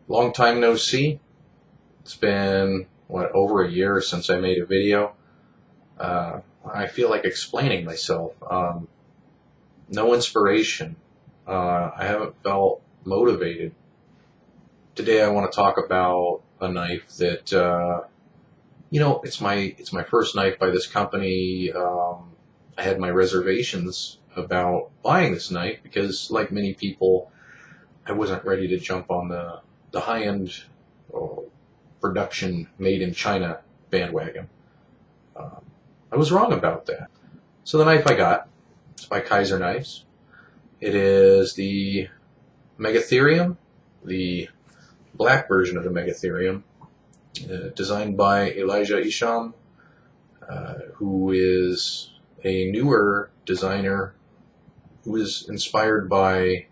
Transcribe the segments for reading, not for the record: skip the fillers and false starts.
Long time no see. It's been, what, over a year since I made a video. I feel like explaining myself. No inspiration. I haven't felt motivated. Today I want to talk about a knife that, it's my first knife by this company. I had my reservations about buying this knife because, like many people, I wasn't ready to jump on the high-end production made in China bandwagon. I was wrong about that. So the knife I got, it's by Kizer Knives. It is the Megatherium, the black version of the Megatherium, designed by Elijah Isham, who is a newer designer who is inspired by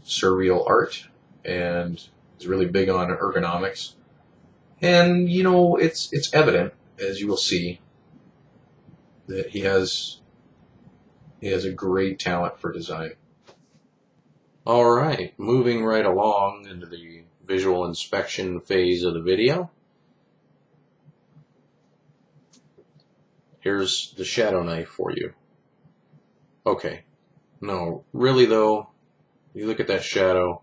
surreal art and is really big on ergonomics. And it's evident, as you will see, that he has a great talent for design. All right, moving right along into the visual inspection phase of the video. Here's the shadow knife for you. Okay, no, really though, you look at that shadow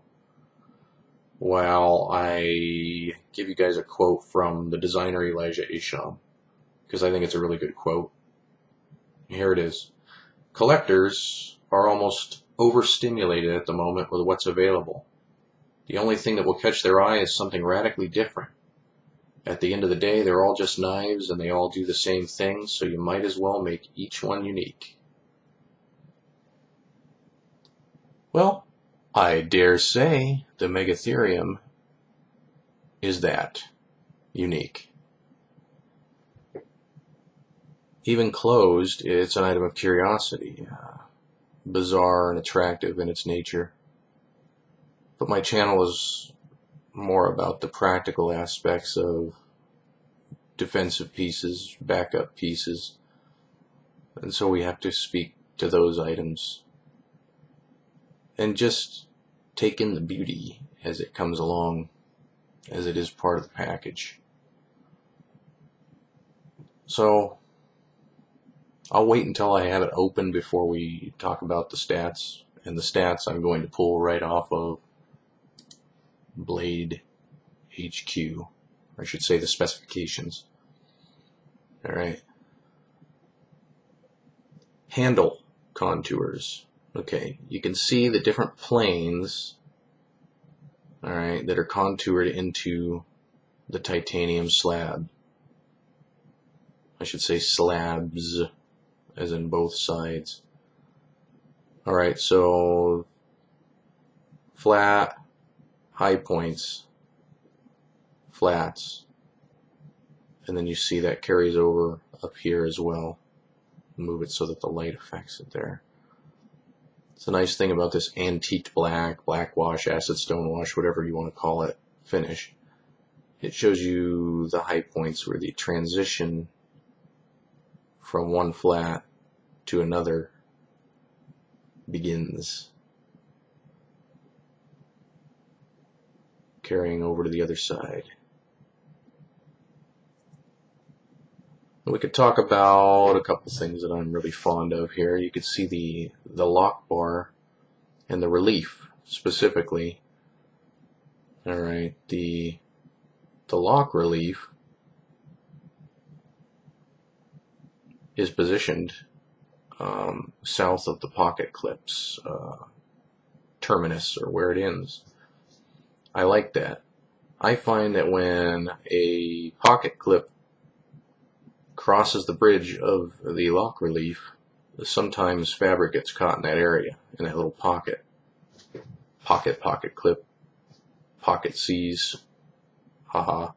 while I give you guys a quote from the designer Elijah Isham, because I think it's a really good quote. Here it is. Collectors are almost overstimulated at the moment with what's available. The only thing that will catch their eye is something radically different. At the end of the day, they're all just knives and they all do the same thing, so you might as well make each one unique. Well, I dare say the Megatherium is that unique. Even closed, it's an item of curiosity, bizarre and attractive in its nature. But my channel is more about the practical aspects of defensive pieces, backup pieces, and so we have to speak to those items and just take in the beauty as it comes along, as it is part of the package. So I'll wait until I have it open before we talk about the stats, and the stats I'm going to pull right off of Blade HQ, or I should say the specifications. Alright. Handle contours. Okay, you can see the different planes, alright, that are contoured into the titanium slab. I should say slabs, as in both sides. Alright, so flat, high points, flats, and then you see that carries over up here as well. Move it so that the light affects it there. It's a nice thing about this antiqued black wash, acid stone wash, whatever you want to call it, finish. It shows you the high points where the transition from one flat to another begins, carrying over to the other side. We could talk about a couple things that I'm really fond of here. You could see the lock bar and the relief specifically. Alright, the lock relief is positioned south of the pocket clip's terminus, or where it ends. I like that. I find that when a pocket clip crosses the bridge of the lock relief, sometimes fabric gets caught in that area, in that little pocket. Pocket clip, pocket C's, haha.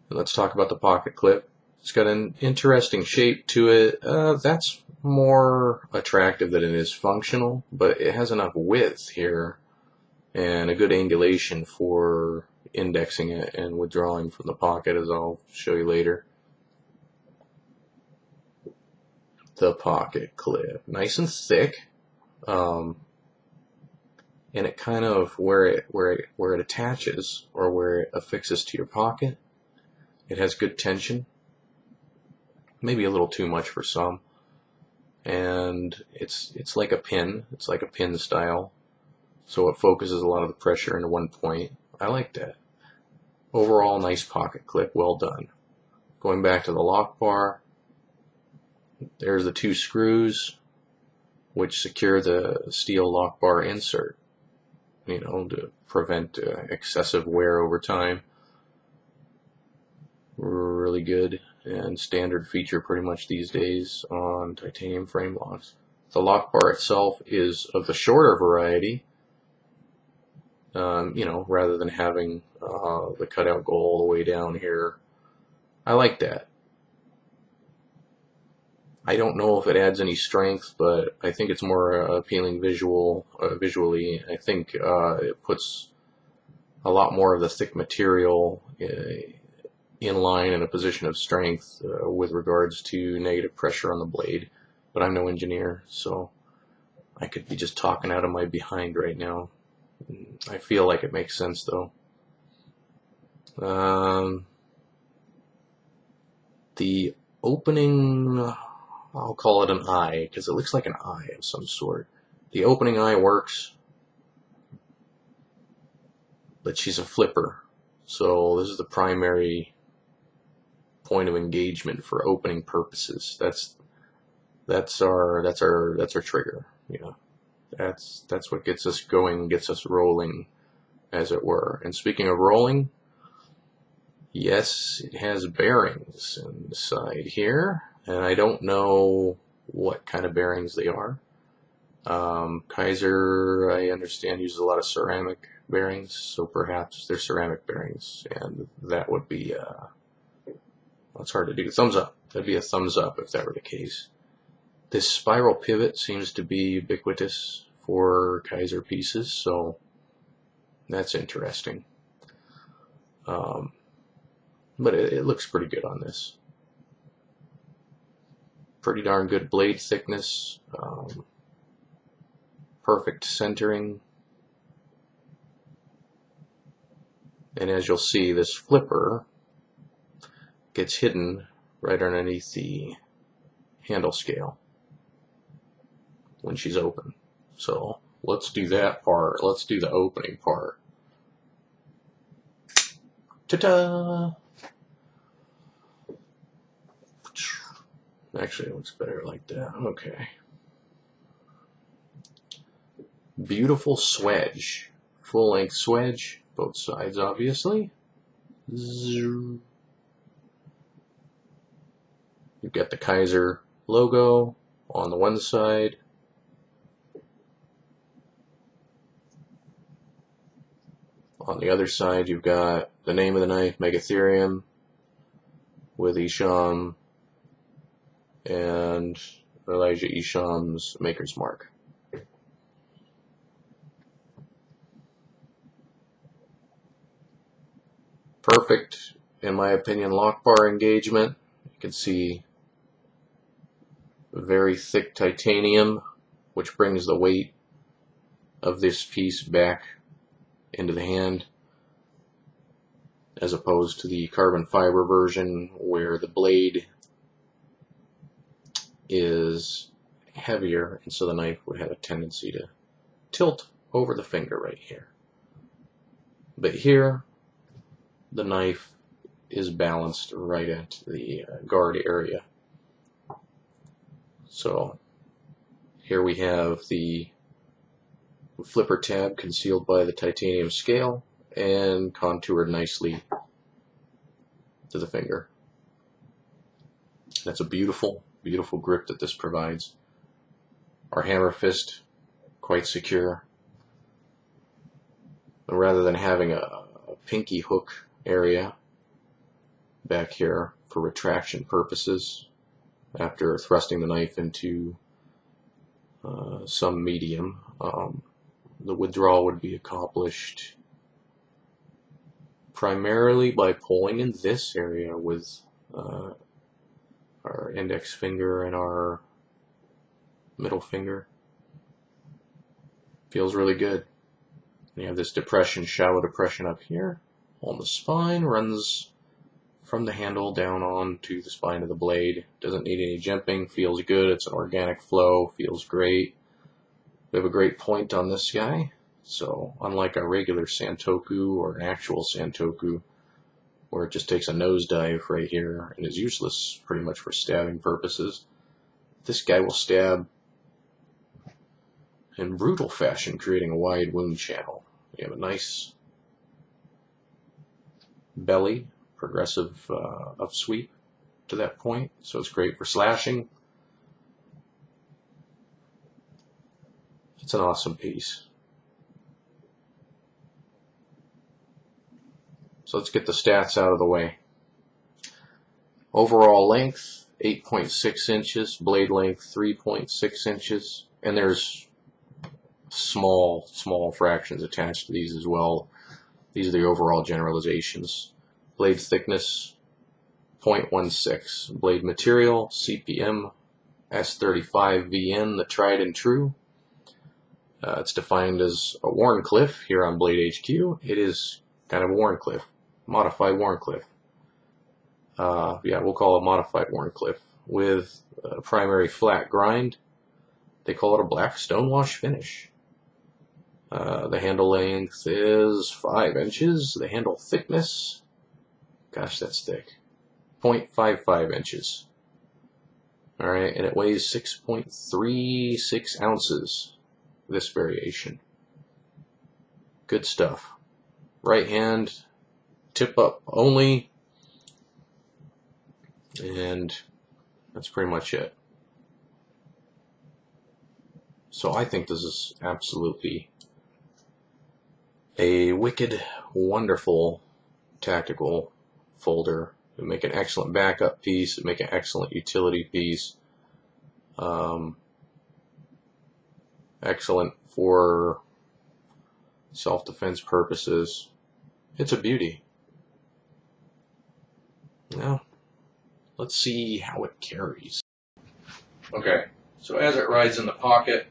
Let's talk about the pocket clip. It's got an interesting shape to it. That's more attractive than it is functional, but it has enough width here and a good angulation for indexing it and withdrawing from the pocket, as I'll show you later. The pocket clip, nice and thick. and it kind of where it attaches, or where it affixes to your pocket, it has good tension, maybe a little too much for some, and it's like a pin. It's like a pin style, so it focuses a lot of the pressure into one point. I like that. Overall, nice pocket clip, well done. Going back to the lock bar, there's the two screws which secure the steel lock bar insert, to prevent excessive wear over time. Really good and standard feature pretty much these days on titanium frame locks. The lock bar itself is of the shorter variety, rather than having the cutout go all the way down here. I like that. I don't know if it adds any strength, but I think it's more appealing visually. I think it puts a lot more of the thick material in line in a position of strength with regards to negative pressure on the blade. But I'm no engineer, so I could be just talking out of my behind right now. I feel like it makes sense, though. The opening, I'll call it an eye, because it looks like an eye of some sort. The opening eye works, but she's a flipper, so this is the primary point of engagement for opening purposes. That's our trigger. That's what gets us going, gets us rolling, as it were. And speaking of rolling, yes, it has bearings inside here, and I don't know what kind of bearings they are. Kizer, I understand, uses a lot of ceramic bearings, so perhaps they're ceramic bearings, and that would be, it's hard to do. Thumbs up. That'd be a thumbs up if that were the case. This spiral pivot seems to be ubiquitous for Kizer pieces, so that's interesting. But it looks pretty good on this. Pretty darn good blade thickness, perfect centering, and as you'll see, this flipper gets hidden right underneath the handle scale when she's open. So let's do that part. Let's do the opening part. Ta-da! Actually, it looks better like that. Okay. Beautiful swedge. Full-length swedge. Both sides, obviously. You've got the Kizer logo on the one side. On the other side, you've got the name of the knife, Megatherium, with Isham and Elijah Isham's maker's mark. Perfect, in my opinion, lock bar engagement. You can see very thick titanium, which brings the weight of this piece back into the hand, as opposed to the carbon fiber version where the blade is heavier, and so the knife would have a tendency to tilt over the finger right here. But here, the knife is balanced right at the guard area. So here we have the flipper tab concealed by the titanium scale and contoured nicely to the finger. That's a beautiful, beautiful grip that this provides. Our hammer fist, quite secure. But rather than having a pinky hook area back here for retraction purposes, after thrusting the knife into some medium, the withdrawal would be accomplished primarily by pulling in this area with our index finger and our middle finger. Feels really good. You have this depression, shallow depression up here on the spine, runs from the handle down onto the spine of the blade. Doesn't need any jimping, feels good, it's an organic flow, feels great. We have a great point on this guy, so unlike a regular Santoku or an actual Santoku, where it just takes a nosedive right here and is useless pretty much for stabbing purposes, this guy will stab in brutal fashion, creating a wide wound channel. You have a nice belly, progressive upsweep to that point, so it's great for slashing. It's an awesome piece. So let's get the stats out of the way. Overall length, 8.6 inches, blade length, 3.6 inches, and there's small fractions attached to these as well. These are the overall generalizations. Blade thickness, 0.16. Blade material, CPM S35VN, the tried and true. It's defined as a Wharncliffe here on Blade HQ. It is kind of a Wharncliffe, modified Wharncliffe. Yeah, we'll call it modified Wharncliffe with a primary flat grind. They call it a black stonewash finish. The handle length is 5 inches. The handle thickness, gosh, that's thick, 0.55 inches. Alright, and it weighs 6.36 ounces, this variation. Good stuff. Right hand, tip up only, and that's pretty much it. So I think this is absolutely a wicked, wonderful tactical folder. It'll make an excellent backup piece. It'll make an excellent utility piece. Excellent for self-defense purposes. It's a beauty. Now, let's see how it carries. Okay, so as it rides in the pocket,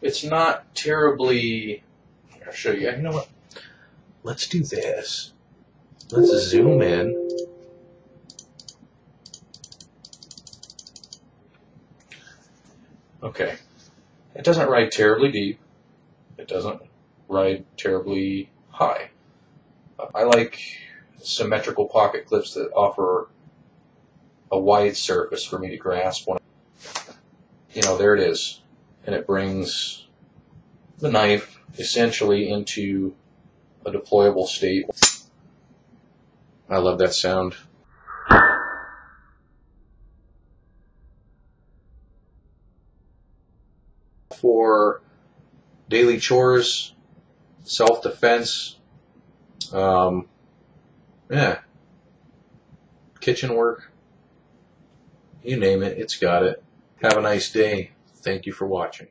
it's not terribly... I'll show you. You know what? Let's do this. Let's zoom in. Okay. It doesn't ride terribly deep. It doesn't ride terribly high. I like symmetrical pocket clips that offer a wide surface for me to grasp. You know, there it is. And it brings the knife essentially into a deployable state. I love that sound. For daily chores, self-defense, yeah, kitchen work, you name it, it's got it. Have a nice day. Thank you for watching.